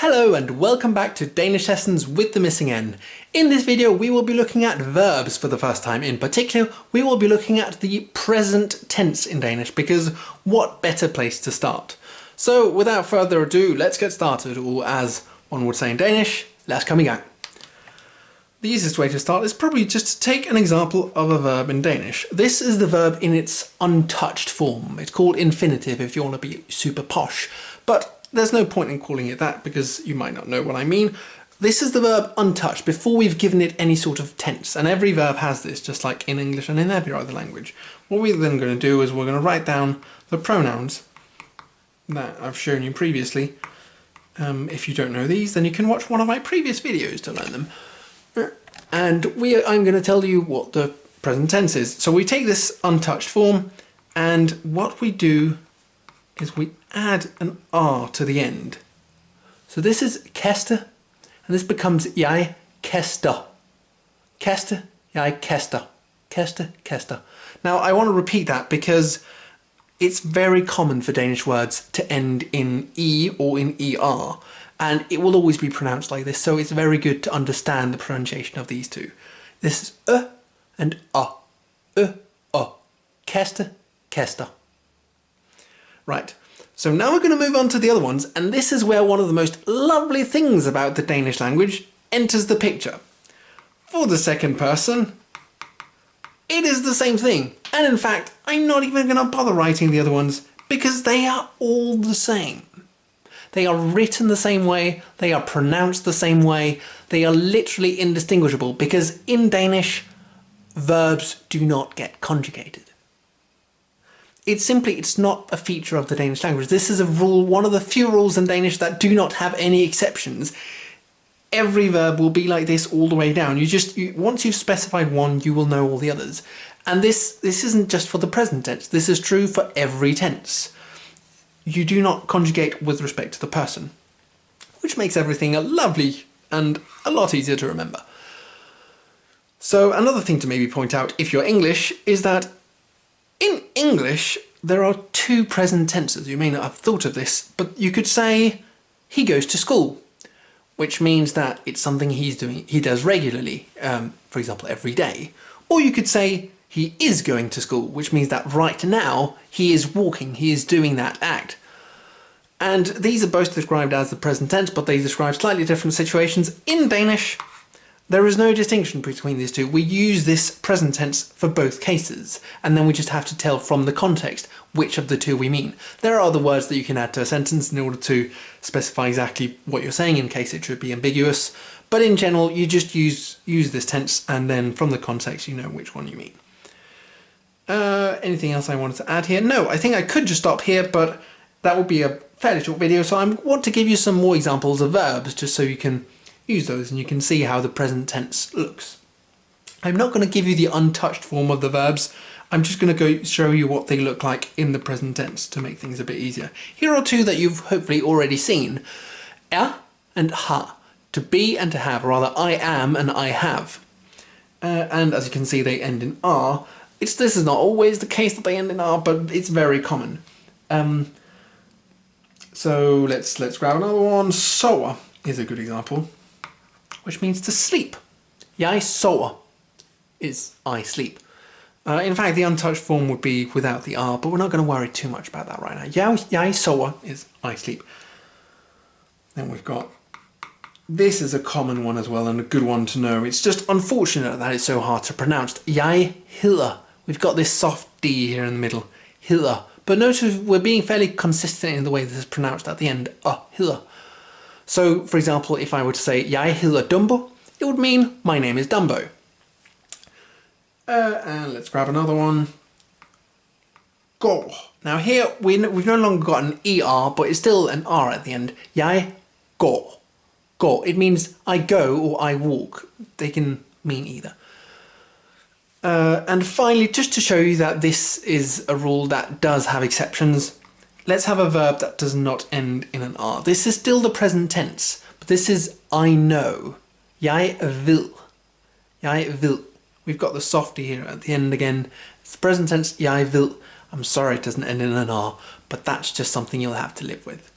Hello and welcome back to Danish Lessons with the Missing N. In this video we will be looking at verbs for the first time. In particular, we will be looking at the present tense in Danish, because what better place to start? So without further ado, let's get started, or as one would say in Danish, lad os komme i gang. The easiest way to start is probably just to take an example of a verb in Danish. This is the verb in its untouched form. It's called infinitive if you want to be super posh, but there's no point in calling it that because you might not know what I mean. This is the verb untouched before we've given it any sort of tense, and every verb has this, just like in English and in every other language. What we're then going to do is we're going to write down the pronouns that I've shown you previously. If you don't know these, then you can watch one of my previous videos to learn them. And I'm going to tell you what the present tense is. So we take this untouched form, and what we do is we add an R to the end. So this is kester, and this becomes jeg kester. Kester, jeg kester. Kester, kester. Now I want to repeat that because it's very common for Danish words to end in E or in ER, and it will always be pronounced like this, so it's very good to understand the pronunciation of these two. This is and Kester, kester. Right, so now we're going to move on to the other ones, and this is where one of the most lovely things about the Danish language enters the picture. For the second person, it is the same thing, and in fact, I'm not even going to bother writing the other ones because they are all the same. They are written the same way, they are pronounced the same way, they are literally indistinguishable because in Danish, verbs do not get conjugated. It's not a feature of the Danish language. This is a rule, one of the few rules in Danish that do not have any exceptions. Every verb will be like this all the way down. Once you've specified one, you will know all the others. And this isn't just for the present tense. This is true for every tense. You do not conjugate with respect to the person, which makes everything lovely and a lot easier to remember. So another thing to maybe point out if you're English is that in English, there are two present tenses. You may not have thought of this, but you could say, he goes to school, which means that it's something he does regularly, for example, every day. Or you could say, he is going to school, which means that right now, he is walking, he is doing that act. And these are both described as the present tense, but they describe slightly different situations. In Danish, there is no distinction between these two. We use this present tense for both cases, and then we just have to tell from the context which of the two we mean. There are other words that you can add to a sentence in order to specify exactly what you're saying in case it should be ambiguous, but in general you just use this tense, and then from the context you know which one you mean. Anything else I wanted to add here? No, I think I could just stop here, but that would be a fairly short video, so I want to give you some more examples of verbs just so you can use those and you can see how the present tense looks. I'm not going to give you the untouched form of the verbs. I'm just going to go show you what they look like in the present tense to make things a bit easier. Here are two that you've hopefully already seen. Er and ha. To be and to have, or rather I am and I have. And as you can see they end in R. This is not always the case that they end in R, but it's very common. So let's grab another one. Sover is a good example, which means to sleep. Jeg sover is I sleep. In fact, the untouched form would be without the R, but we're not going to worry too much about that right now. Jeg sover is I sleep. Then we've got, this is a common one as well and a good one to know. It's just unfortunate that it's so hard to pronounce. Jeg hedder. We've got this soft D here in the middle. Hedder. But notice we're being fairly consistent in the way this is pronounced at the end. Hedder. So, for example, if I were to say, jeg hedder Dumbo, it would mean, my name is Dumbo. And let's grab another one. Går. Now here, we've no longer got an ER, but it's still an R at the end. Jeg går. Går. It means I go or I walk. They can mean either. And finally, just to show you that this is a rule that does have exceptions, let's have a verb that does not end in an R. This is still the present tense, but this is I know. Jeg vil. Jeg vil. We've got the softy here at the end again. It's the present tense, jeg vil. I'm sorry it doesn't end in an R, but that's just something you'll have to live with.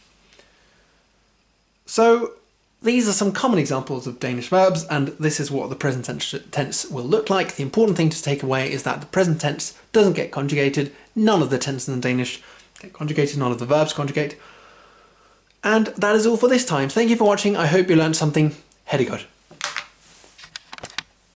So These are some common examples of Danish verbs, and this is what the present tense will look like. The important thing to take away is that the present tense doesn't get conjugated. None of the tenses in Danish get conjugated, none of the verbs conjugate. And that is all for this time. Thank you for watching. I hope you learned something. Ha' det godt.